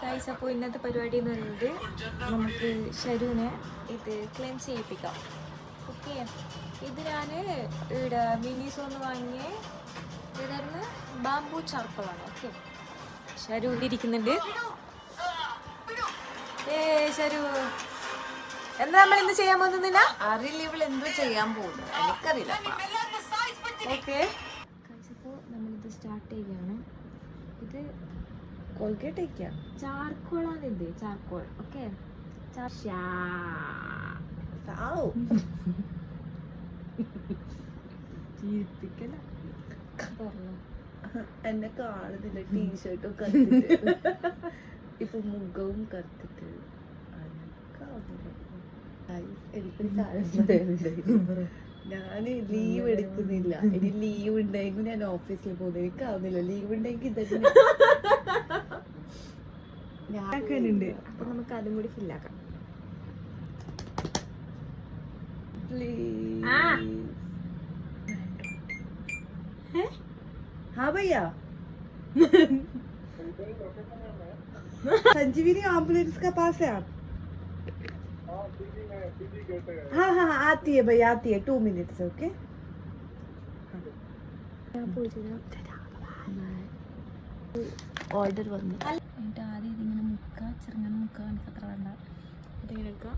Guys, അപ്പോൾ ഇന്നത്തെ പരിപാടി എന്ന് പറയുന്നത് നമുക്ക് ഷരുവിനെ ഇത് ക്ലെൻസ് ചെയ്യിപ്പിക്കാം. ഓക്കെ, ഇത് ഞാൻ ഇവിടെ മിനിസോന്ന് വാങ്ങിയ ഇതായിരുന്നു ബാംബു ചാർക്കോളാണ്. ഓക്കെ, ഷരു ഇവിടെ ഇരിക്കുന്നുണ്ട്. ഷരു, എന്താ നമ്മൾ ഇന്ന് ചെയ്യാൻ പോകുന്നില്ല? അറിയില്ല, ഇവൾ എന്തോ ചെയ്യാൻ പോകുന്നത് എനിക്കറിയില്ല. ഓക്കെ, അപ്പോൾ നമ്മളിത് സ്റ്റാർട്ട് ചെയ്യുകയാണ്. ഇത് കോൾഗേറ്റ് വയ്ക്കാം. ചാർക്കോളാണ്, ഇത് ചാർക്കോൾ. ഓക്കെ, എന്നെ കാണുന്നില്ല, ടീഷർട്ടും കത്തിട്ട് ഇപ്പൊ മുഖവും കത്തിട്ട് എനിക്കൊരു കാര്യം. ഞാന് ലീവ് എടുക്കുന്നില്ല. ഇനി ലീവ് ഉണ്ടെങ്കിൽ ഞാൻ ഓഫീസിൽ പോകുന്നത്. എനിക്കാവുന്നില്ല. ലീവ് ഉണ്ടെങ്കിൽ ഇതൊക്കെ ഞാനുണ്ട്. അപ്പൊ നമുക്ക് അതും കൂടി ഫില്ലാക്കാം. हाँ भैया, संजीवनी एम्बुलेंस का पास है आप? हाँ हाँ हाँ, आती है भैया, आती है. 2 minutes. ओके, ഓർഡർ വന്നു. എന്നിട്ട് ആദ്യം ഇതിങ്ങനെ മുക്കുക, ചെറുങ്ങനെ മുക്കുക, എനിക്ക് അത്ര വേണ്ട. ഇതിങ്ങനെ എടുക്കുക.